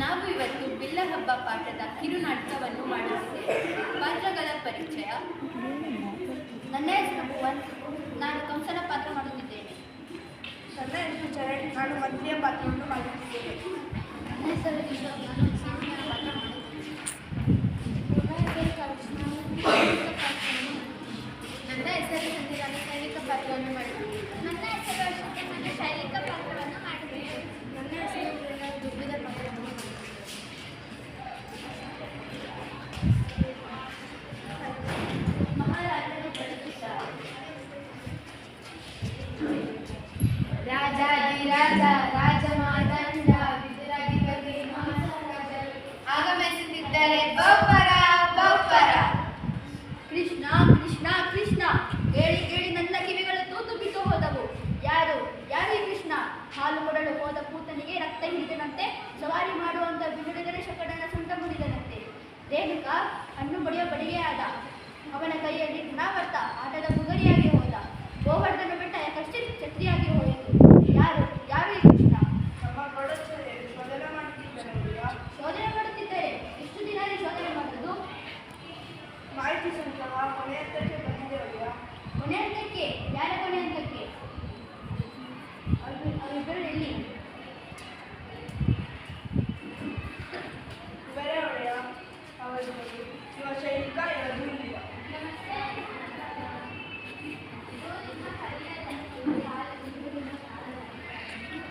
ನಾವು ಇವತ್ತು ಬಿಲ್ಲ ಹಬ್ಬ ಪಾಠದ ಕಿರುನಾಟಕವನ್ನು ಮಾಡುತ್ತಿದ್ದೇವೆ. ಪಾತ್ರಗಳ ಪರಿಚಯ. ನನ್ನ ಹೆಸರು ಭುವನ್, ನಾನು ಕಂಸನ ಪಾತ್ರ ಮಾಡುತ್ತಿದ್ದೇನೆ. ನನ್ನ ಹೆಸರು ಚರಣ್, ನಾನು ಮಂತ್ರಿಯ ಪಾತ್ರವನ್ನು ಮಾಡುತ್ತಿದ್ದೇನೆ. ನನ್ನ ಹೆಸರು ಕಿಶೋರ್, ನಾನು ಸೀಮನ ಪಾತ್ರ ಮಾಡುತ್ತಿದ್ದೇನೆ. ನನ್ನ ಹೆಸರು ಸಂಧ್ಯಾ, ನಾನು ಸೈನಿಕ ಪಾತ್ರವನ್ನು ಮಾಡುತ್ತಿದ್ದೇನೆ. ನನ್ನ ಹೆಸರು ಅಶ್ವಿನಿ, ನಾನು ಶೈಲಿಕ ಪಾತ್ರವನ್ನು ಮಾಡುತ್ತಿದ್ದೇನೆ. ನನ್ನ ಹೆಸರು ದುರ್ಗದ ಪಾತ್ರವನ್ನು ಮಾಡುತ್ತಿದ್ದೇನೆ. ಮಹಾರಾಜರು ಬರುತ್ತಿದ್ದಾರೆ. ರಾಜಾದಿರಾಜ ರಾಜಮಾದಂಡ ವಿದುರಾಧಿಪತಿ ಮಹಾರಾಜರು ಆಗಮಿಸುತ್ತಿದ್ದಾರೆ. ಬಹುಪರ ಬಹುಪರ. ಕೃಷ್ಣ ಕೃಷ್ಣ ಕೃಷ್ಣ, ಕೇಳಿ ಕೇಳಿ ನನ್ನ ಕಿವಿಗಳು ತೂತು ಬಿದ್ದು ಹೋದವು. ಯಾರು ಯಾರು ಈ ಕೃಷ್ಣ? ಹಾಲು ಕೊಡಲು ಹೋದ ಕೂತನಿಗೆ ರಕ್ತ ಹಿಡಿದನಂತೆ, ಸವಾರಿ ಮಾಡುವಂತ ಬಿಡುಗಡೆ ಶಕಡನ ಸೊಂಟ ಮುರಿದನಂತೆ. ರೇಣುಕ ಹಣ್ಣು ಬಡಿಯೋ ಬಡಿಗೆ ಆದ. ಅವನ ಕೈಯಲ್ಲಿ ಗುಣಾವರ್ತ ಆಟದ ಮುಗರಿಯಾಗಿ ಹೋದ. ಗೋವರ್ಧನ ಬೆಟ್ಟ ಕಷ್ಟೇ ಛತ್ರಿಯಾಗಿ ಹೋಯಿತು. ಯಾರು ಯಾರು ಈ ಕೃಷ್ಣ? ನಮ್ಮ ಪ್ರೊಡಕ್ಷನ್ ಶೋಧನೆ ಮಾಡುತ್ತಿದ್ದಾರೆ. ಶೋಧನೆ ಮಾಡುತ್ತಿದ್ದಾರೆ. ಎಷ್ಟು ದಿನ ಶೋಧನೆ ಮಾಡುವುದು? ಮಾಹಿತಿ ಸಂಗ್ರಹ ಕೊನೆ ಹಂತಕ್ಕೆ ಬಂದಿದ್ದೇವೆಯಾ? ಕೊನೆ ಹಂತಕ್ಕೆ? ಯಾರ ಕೊನೆ ಹಂತಕ್ಕೆ? ಅವಿಬ್ಬರು ಎಲ್ಲಿ? ಇವರೇ ಒಳ್ಳೆಯ ಅವರು ಇವ ಶೈಲಿಕ ಎರಡು ಇಲ್ಲ.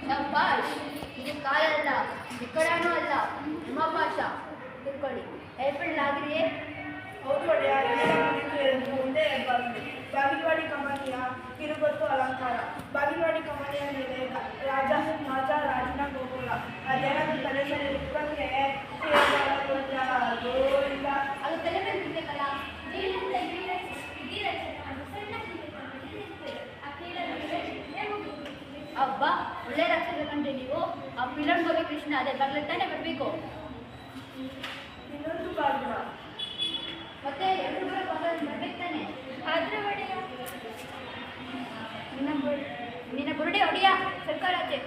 ಶಬ್ಬಾಷ್, ಇದು ಕಾಲಲ್ಲ, ಬಿಕ್ಕಡಾನೂ ಅಲ್ಲ, ಹಿಮಪಾಶ. ತಿಳ್ಕೊಳ್ಳಿ. ಏರ್ಪೆಲ್ ಆಗಿದೆಯೇ? ಹೌದು ಒಳ್ಳೆಯ ಮುಂದೆ ಬಾಗಿಲವಾಡಿ ಕಮಾನಿಯ ಕಿರುಗೊತ್ತು ಅಲಂಕಾರ. ಬಾಗಿಲವಾಡಿ ಕಮಾನಿಯ ಮೇಲೆ ರಾಜನ ಗೋಪುರ. ಅದೇನಾದ್ರೂ ತಲೆ ಮೇಲೆ ಇಟ್ಕೊಂಡ್ರೆ ಇಲ್ಲ. ಅದು ತಲೆ ಮೇಲೆ ಬಿಡ್ಬೇಕಲ್ಲ. ಅಬ್ಬಾ, ಒಳ್ಳೆ ರಾಕ್ಷಸ ಕಂಡ್ರೆ ನೀವು. ಆ ಪಿಲನ್ ಗೋವಿ ಕೃಷ್ಣ ಅದೇ ಬರ್ಲತ್ತಾನೆ ಬರಬೇಕು. ಇನ್ನೊಂದು ಬಾಗಿಲ ಮತ್ತೆ ಎರಡು ಬರ್ಬೇಕು ತಾನೆ. ಆದ್ರೆ ಒಡೆಯ ನಿನ್ನ ಬುರುಡೆ ಒಡೆಯ ಸರ್ಕಾರ ಆಚೆ.